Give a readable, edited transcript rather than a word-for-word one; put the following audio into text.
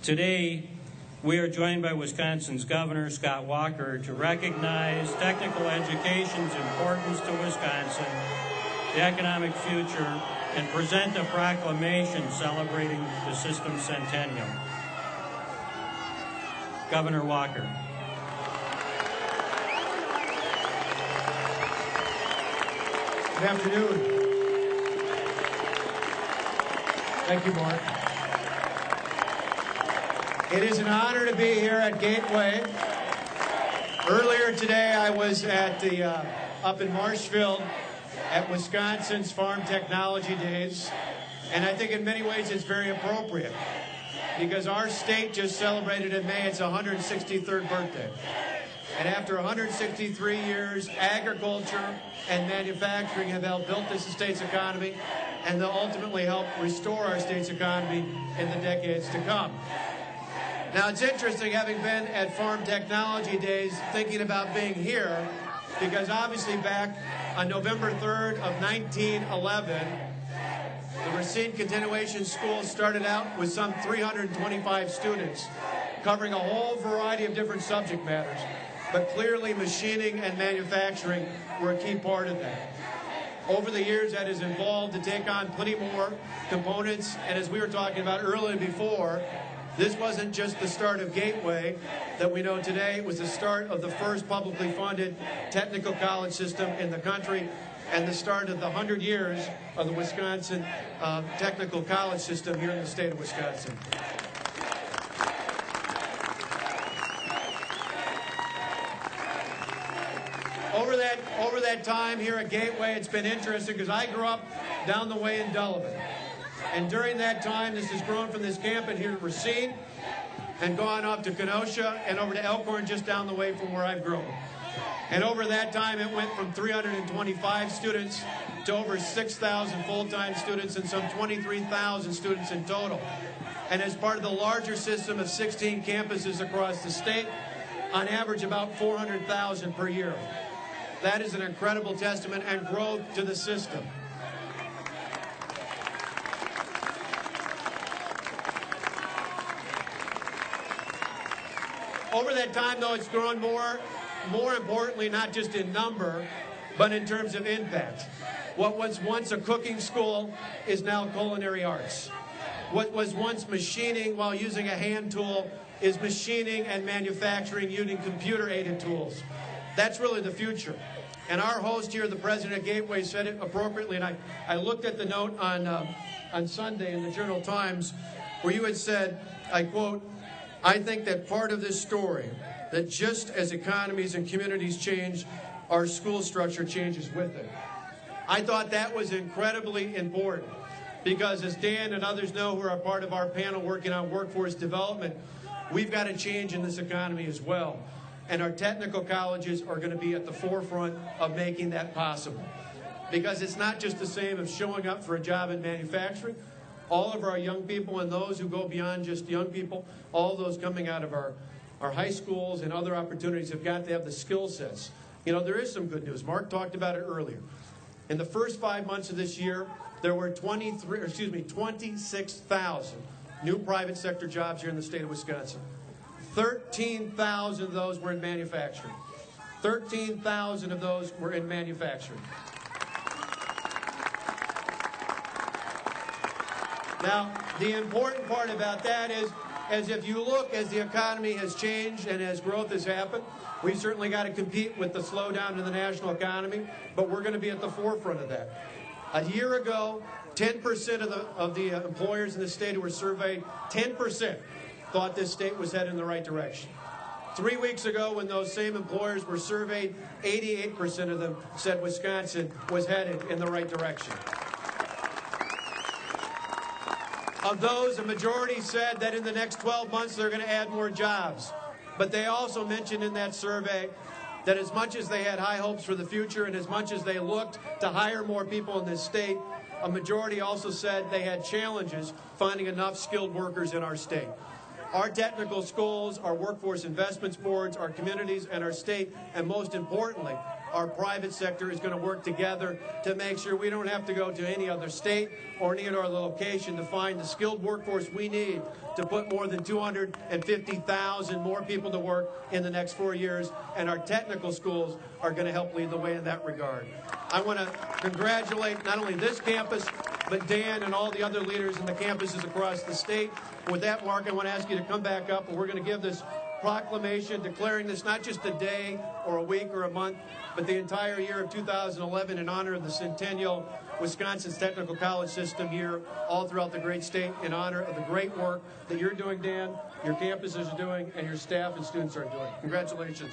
Today, we are joined by Wisconsin's Governor, Scott Walker, to recognize technical education's importance to Wisconsin, the economic future, and present a proclamation celebrating the system's centennial. Governor Walker. Good afternoon. Thank you, Mark. It is an honor to be here at Gateway. Earlier today, I was at the up in Marshfield at Wisconsin's Farm Technology Days, and I think in many ways it's very appropriate because our state just celebrated in May its 163rd birthday. And after 163 years, agriculture and manufacturing have helped build this state's economy and they'll ultimately help restore our state's economy in the decades to come. Now, it's interesting, having been at Farm Technology Days, thinking about being here, because obviously back on November 3rd of 1911, the Racine Continuation School started out with some 325 students, covering a whole variety of different subject matters. But clearly, machining and manufacturing were a key part of that. Over the years, that has evolved to take on plenty more components, and as we were talking about earlier before, this wasn't just the start of Gateway that we know today. It was the start of the first publicly funded technical college system in the country and the start of the 100 years of the Wisconsin technical college system here in the state of Wisconsin. Over that time here at Gateway, it's been interesting because I grew up down the way in Delavan. And during that time, this has grown from this campus here at Racine and gone up to Kenosha and over to Elkhorn just down the way from where I've grown. And over that time, it went from 325 students to over 6,000 full-time students and some 23,000 students in total. And as part of the larger system of 16 campuses across the state, on average about 400,000 per year. That is an incredible testament and growth to the system. Over that time, though, it's grown more importantly, not just in number, but in terms of impact. What was once a cooking school is now culinary arts. What was once machining while using a hand tool is machining and manufacturing using computer-aided tools. That's really the future. And our host here, the president of Gateway, said it appropriately, and I looked at the note on Sunday in the Journal-Times where you had said, I quote, "I think that part of this story, that just as economies and communities change, our school structure changes with it." I thought that was incredibly important because, as Dan and others know who are a part of our panel working on workforce development, we've got to change in this economy as well. And our technical colleges are going to be at the forefront of making that possible. Because it's not just the same of showing up for a job in manufacturing. All of our young people and those who go beyond just young people, all those coming out of our high schools and other opportunities have got to have the skill sets. You know, there is some good news. Mark talked about it earlier. In the first 5 months of this year, there were 26,000 new private sector jobs here in the state of Wisconsin. 13,000 of those were in manufacturing. 13,000 of those were in manufacturing. Now, the important part about that is, as if you look, as the economy has changed and as growth has happened, we've certainly got to compete with the slowdown in the national economy, but we're going to be at the forefront of that. A year ago, 10% of the employers in the state who were surveyed, 10% thought this state was headed in the right direction. 3 weeks ago, when those same employers were surveyed, 88% of them said Wisconsin was headed in the right direction. Of those, a majority said that in the next 12 months they're going to add more jobs. But they also mentioned in that survey that as much as they had high hopes for the future and as much as they looked to hire more people in this state, a majority also said they had challenges finding enough skilled workers in our state. Our technical schools, our workforce investments boards, our communities, and our state, and most importantly, our private sector is going to work together to make sure we don't have to go to any other state or any other location to find the skilled workforce we need to put more than 250,000 more people to work in the next 4 years, and our technical schools are going to help lead the way in that regard. I want to congratulate not only this campus, but Dan and all the other leaders in the campuses across the state. With that, Mark, I want to ask you to come back up, and we're going to give this proclamation declaring this not just a day or a week or a month, but the entire year of 2011 in honor of the Centennial Wisconsin's Technical College System here all throughout the great state, in honor of the great work that you're doing, Dan, your campuses are doing, and your staff and students are doing. Congratulations.